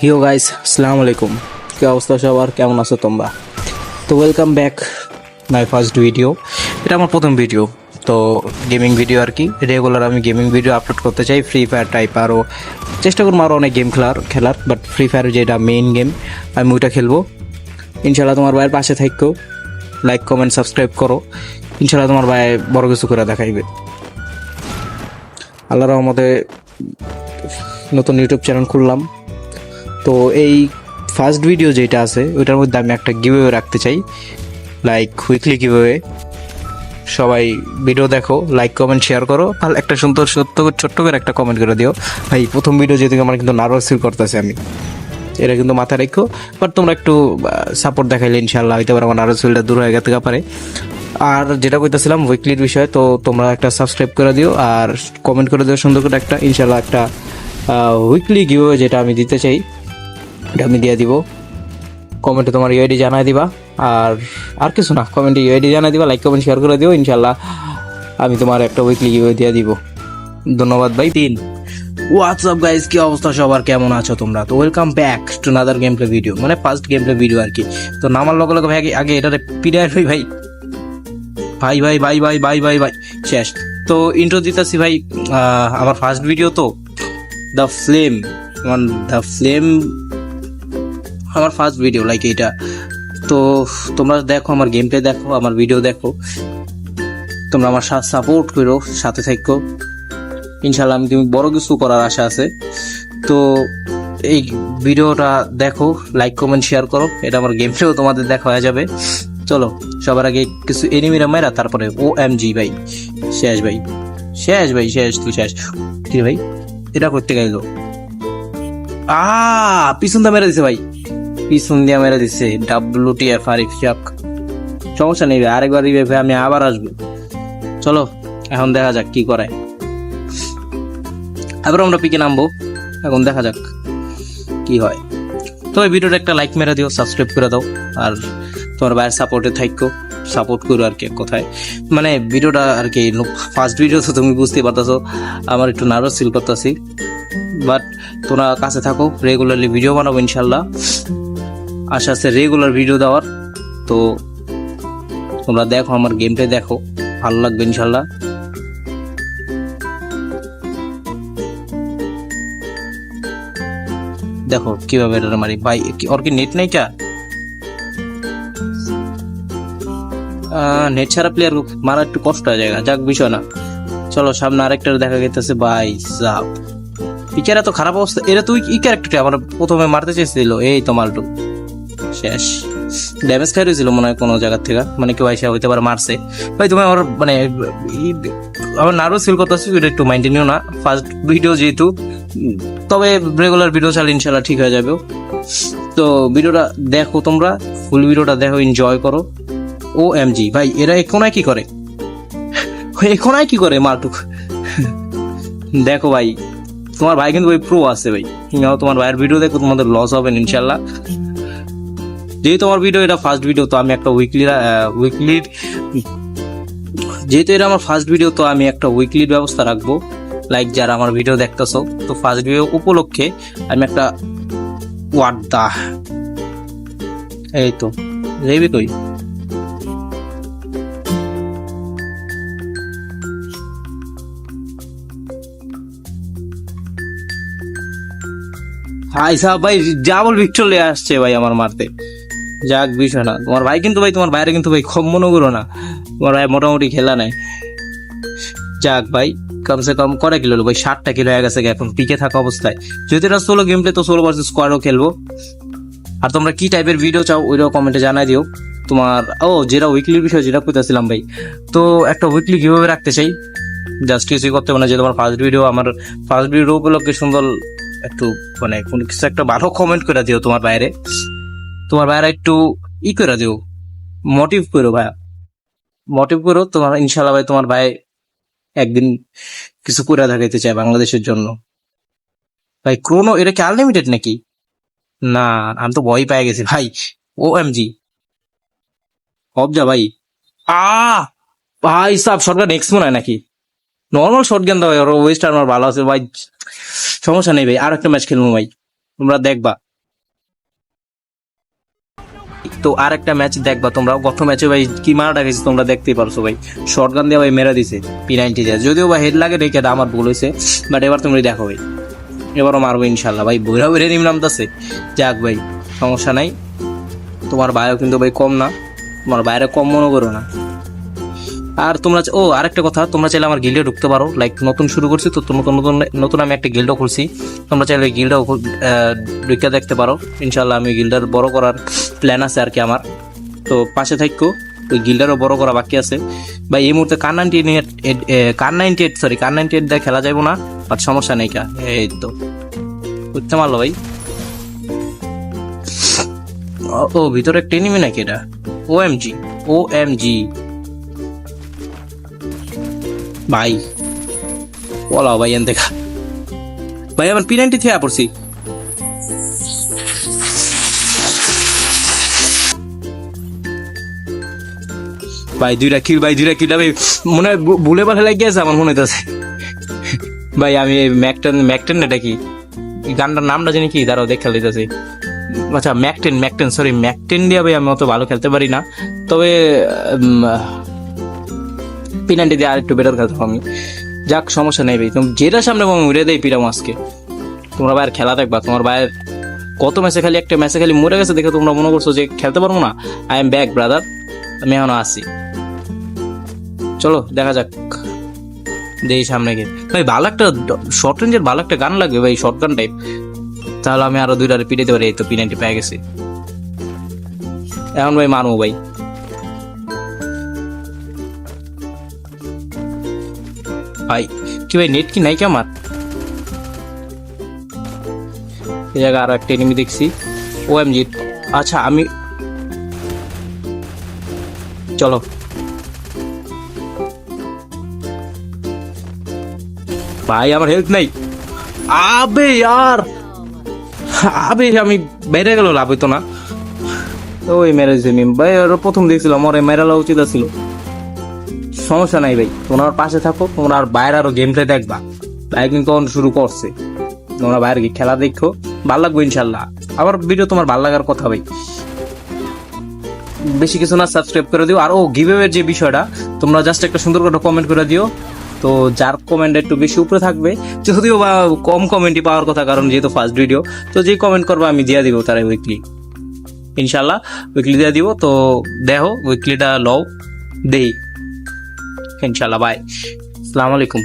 হিও guys, আসসালামু আলাইকুম। কি অবস্থা সবার, কেমন আছো তোমরা? তো welcome back my first video. এটা আমার প্রথম ভিডিও, তো গেমিং ভিডিও আর কি। রেগুলার আমি গেমিং ভিডিও আপলোড করতে চাই, ফ্রি ফায়ার টাইপ। আরও চেষ্টা করবো আরও অনেক গেম খেলার, বাট ফ্রি ফায়ার যেটা মেইন গেম আমি ওইটা খেলবো। ইনশাল্লাহ তোমার ভাইয়ের পাশে থাকো, লাইক কমেন্ট সাবস্ক্রাইব করো। ইনশাল্লাহ তোমার ভাই বড় কিছু করে দেখাইবে। আল্লাহর রহমতে নতুন ইউটিউব চ্যানেল খুললাম। তো এই ফার্স্ট ভিডিও যেটা আছে ওইটার মধ্যে আমি একটা গিভঅ্যাওয়ে রাখতে চাই, লাইক উইকলি গিভঅ্যাওয়ে। সবাই ভিডিও দেখো, লাইক কমেন্ট শেয়ার করো, আর একটা সুন্দর ছোট্ট করে একটা কমেন্ট করে দিও। ভাই প্রথম ভিডিও যেহেতু আমার কিন্তু নার্ভাস ফিল করতেছে আমি, এটা কিন্তু মাথায় রেখো। বাট তোমরা একটু সাপোর্ট দেখাইলে ইনশাল্লাহ হইতে পারে আমার নার্ভাস ফিলটা দূর হয়ে যেতে পারে। আর যেটা কইতেছিলাম উইকলির বিষয়, তো তোমরা একটা সাবস্ক্রাইব করে দিও আর কমেন্ট করে দিও সুন্দর করে একটা, ইনশাল্লাহ একটা উইকলি গিভঅ্যাওয়ে যেটা আমি দিতে চাই এটা আমি দিয়ে দিব। কমেন্টে তোমার ইউআইডি জানাই দিবা, আর কিছু না, কমেন্টে ইউআইডি জানাই দিবা, লাইক কমেন্ট শেয়ার করে দিও। ইনশাল্লাহ আমি তোমার একটা উইকলি গিভঅ্যাওয়ে দিয়ে দিব। ধন্যবাদ ভাই। হোয়াটসঅ্যাপ গাইজ, কি অবস্থা সবার, কেমন আছো তোমরা? তো welcome back to another game play video, মানে ফার্স্ট গেম প্লে ভিডিও আর কি। তো নামার লগে লগে ভাই আগে এটারে পিড়ায় ভাই ভাই ভাই ভাই ভাই ভাই ভাই ভাই ভাই শেষ। তো ইন্ট্রো দিতেছি ভাই। আমার ফার্স্ট ভিডিও তো দ্য ফ্লেম, আমার ফার্স্ট ভিডিও লাইক এইটা। তো তোমরা দেখো, আমার গেম প্লে দেখো, আমার ভিডিও দেখো, তোমরা আমার সাথে সাপোর্ট করো, সাথে থাকো। ইনশাল্লাহ আমি তুমি বড় কিছু করার আশা আছে। তো এই ভিডিওটা দেখো, লাইক কমেন্ট শেয়ার করো, এটা আমার গেম প্লেও তোমাদের দেখা হয়ে যাবে। চলো সবার আগে কিছু এনিমিরা মেরা, তারপরে OMG ভাই শেষ ভাই শেষ তুই শেষ। কি ভাই এটা করতে গেল? পিছন দা মেরে দিছে ভাই, পিছন দিয়ে মেরে দিছে। WTF আরিফ, যাক সমস্যা নেই ভাই, আরেকবার রিভাইভ আমি আবার আসবো। চলো এখন দেখা যাক কি করায়। আবার আমরা পিকে নামবো, এখন দেখা যাক কি হয়। তো এই ভিডিওটা একটা লাইক মেরে দিও, সাবস্ক্রাইব করে দাও, আর তোমার ভাইয়ের সাপোর্টে থাকো, সাপোর্ট করো আর কি। কোথায় মানে ভিডিওটা আর কি ফার্স্ট ভিডিও, তো তুমি বুঝতেই পারতেছো আমার একটু নার্ভাস ফিল করতেছি। বাট তোমরা কাছে থাকো, রেগুলারলি ভিডিও বানাবো ইনশাল্লাহ, আশা আছে রেগুলার ভিডিও দেওয়ার। তো তোমরা দেখো, আমার গেম প্লে দেখো, ভালো লাগবে ইনশাল্লাহ। দেখো কিভাবে এটা মারি ভাই, ওর কি নেট নাই? নেট ছাড়া প্লেয়ার মারা একটু কষ্ট হয়ে যায়, যাক বিষয় না। চলো সামনে আরেকটা দেখা গেছে ভাই সাপ। পিকারা তো খারাপ অবস্থা, এটা তুই ই ক্যারেক্টারটা আমার প্রথমে মারতে চেয়েছিল, এই তো মালটু শেষ। ড্যামেজ খাই রয়েছিল মনে হয় কোনো জায়গার থেকে, মানে কেউ আইসা হইতে পারে মারছে। ভাই তুমি আমার মানে আমার নার্ভাস ফিল করতেছি, এটা একটু মাইন্ডে নিও না, ফার্স্ট ভিডিও যেহেতু। তবে রেগুলার ভিডিও চালিয়ে ইনশাল্লাহ ঠিক হয়ে যাবে। তো ভিডিওটা দেখো, তোমরা ফুল ভিডিওটা দেখো, এনজয় করো। OMG ভাই, এরা এখনায় কি করে মারটুক। দেখো ভাই, তোমার ভাই কিন্তু ওই প্রো আছে ভাই, তোমার ভাইয়ের ভিডিও দেখো, তোমাদের লস হবে ইনশাল্লাহ। যেহেতু আমার ভিডিও এটা ফার্স্ট ভিডিও, তো আমি একটা যেহেতু এটা আমার ফার্স্ট ভিডিও, তো আমি একটা উইকলির ব্যবস্থা রাখবো। লাইক যারা আমার ভিডিও দেখতেছো, তো ফার্স্ট ভিডিও উপলক্ষে আমি একটা এই তো যাইবি কই। হাই সাহ ভাই, ডাবল ভিক্টর আসছে ভাই আমার মারতে, যাক বিষয় না। তোমার ভাই কিন্তু ভাই, তোমার বাইরে কিন্তু ভাই কম মনে করো না, তোমার ভাই মোটামুটি খেলা নাই। যাক ভাই, কমসে কম করে কিলো ভাই, 60টা কিলো হয়ে গেছে এখন পিকে থাকা অবস্থায়। যদি এটা সোলো গেম প্লে, তো সোলো ভার্সেস স্কোয়াডও খেলবো। আর তোমরা কি টাইপের ভিডিও চাও ওইটাও কমেন্টে জানাই দিও। তোমার যেটা উইকলির বিষয় যেটা কইতাছিলাম ভাই, তো একটা উইকলি কিভাবে রাখতে চাই, জাস্ট কিছুই করতে হবে না। যে তোমার আমার ফার্স্ট ভিডিও উপলক্ষে সুন্দর একটু মানে কোনো কিছু একটা ভালো কমেন্ট করে দিও। তোমার বাইরে একটু ই করে দিও, মোটিভ করো ভাইয়া, মোটিভ করো তোমার। ইনশাল্লাহ ভাই তোমার ভাই একদিন কিছু করে দেখাইতে চায় বাংলাদেশের জন্য। ভাই ক্রোনো এটা কি আনলিমিটেড নাকি? না, আমি তো ভয় পেয়ে গেছি ভাই। OMG যা ভাই। ভাই সাব শটগান এক্স মনে হয় নাকি? নর্মাল শটগান দাও, ওয়েস্ট আর্মার ভালো আছে ভাই, সমস্যা নেই ভাই। আর একটা ম্যাচ খেলবো ভাই, তোমরা দেখবা। তো আর একটা ম্যাচ দেখবা তোমরা, গত ম্যাচে ভাই কি মারাটা গেছে তোমরা দেখতেই পারছো ভাই, শর্টগান দিয়ে ভাই মেরা দিছে P90 দিয়ে, যদিও ভাই হেড লাগে রেখে আমার ভুল হয়েছে, বাট এবার তুমি দেখো ভাই, এবারও মারবো ইনশাল্লাহ ভাই, বইরা বইরা নিম নামতেছে, যাক ভাই সমস্যা নাই, তোমার ভাইও কিন্তু ভাই কম না, তোমার বাইরে কম মনে করো না। আর তোমরা আরেকটা কথা, তোমরা চাইলে আমার গিল্ডে ঢুকতে পারো, লাইক নতুন শুরু করছি তো, নতুন নতুন নতুন আমি একটা গিল্ডও খুলছি, তোমরা চাইলে গিল্ডও ঢুকে দেখতে পারো, ইনশাল্লাহ আমি গিল্ডার বড় করার প্ল্যান আছে আর কি আমার, তো পাশে থাকো, ওই গিল্ডারও বড় করা বাকি আছে ভাই। এই মুহূর্তে কার 98 দিয়ে খেলা যাবো না, বাট সমস্যা নেই কা, এই তো বুঝতে পারলো ভাই। ও ভিতরে একটা এনিমি নাকি এটা, ওএমজি ভাই, বলো ভাই এন দেখা ভাই, আমার P90 থেকে পড়ছি ভাই, দুইটা কিল ভাই মনে হয় ভুলে পাঠে লাগিয়ে আছে আমার মনে হইতেছে ভাই। আমি ম্যাকটেন এটা কি গানটার নামটা জানি কি, দাঁড়াও দেখে দিতেছি, আচ্ছা ম্যাকটেন দিয়ে ভাই আমি অত ভালো খেলতে পারি না, তবে P90 দিয়ে আর একটু বেটার খেলতাম আমি, যাক সমস্যা নেই ভাই, তুমি যেটা সামনে উড়ে দেয় পিরাম আজকে, তোমরা ভাইয়ের খেলা দেখবা, তোমার ভাইয়ের কত ম্যাচে খালি একটা ম্যাচে খালি মরে গেছে দেখে তোমরা মনে করছো যে খেলতে পারবো না, আই এম ব্যাক ব্রাদার, আমি এখনো আছি, চলো দেখা যাক দেই সামনে গিয়ে ভাই, ভালো একটা শর্ট রেঞ্জের ভালো একটা গান লাগবে ভাই, শর্ট গান টাইপ, তাহলে আমি আরো দুইটা পিটাইতে পারি, এই তো P90 পেয়ে গেছি, এখন ভাই মারবো ভাই, ভাই কি ভাই নেট কি নাই কি আমার, এই জায়গায় আরো একটা এনিমি দেখছি, ওএমজি, আচ্ছা আমি চলো ভাই, আমার হেল্প নাই, আমি বেড়ে গেল, লাভ হইতো না, ওই মেরেছে মিম ভাই, ওর প্রথম দেখছিলাম, ওর মেরালা উচিত ছিল, সমস্যা নাই ভাই, তোমরা পাশে থাকো, তোমরা আর বাইরে আরো গেম প্লে দেখবা, ভাই কিন্তু শুরু করছে, তোমরা বাইরে গিয়ে খেলা দেখো, ভালো লাগবে ইনশাল্লাহ, আবার ভিডিও তোমার ভালো লাগার কথা ভাই, বেশি কিছু না, সাবস্ক্রাইব করে দিও, আর গিভঅ্যাওয়ের যে বিষয়টা, তোমরা জাস্ট একটা সুন্দর করে কমেন্ট করে দিও, তো যার কমেন্ট একটু বেশি উপরে থাকবে, যদিও বা কম কমেন্টই পাওয়ার কথা, কারণ যেহেতু ফার্স্ট ভিডিও, তো যে কমেন্ট করবে আমি দিয়ে দিব তারা উইকলি, ইনশাল্লাহ উইকলি দিয়ে দিব, তো দেখো উইকলিটা লও দেই ইনশাল্লাহ, বাই, আসসালামু আলাইকুম।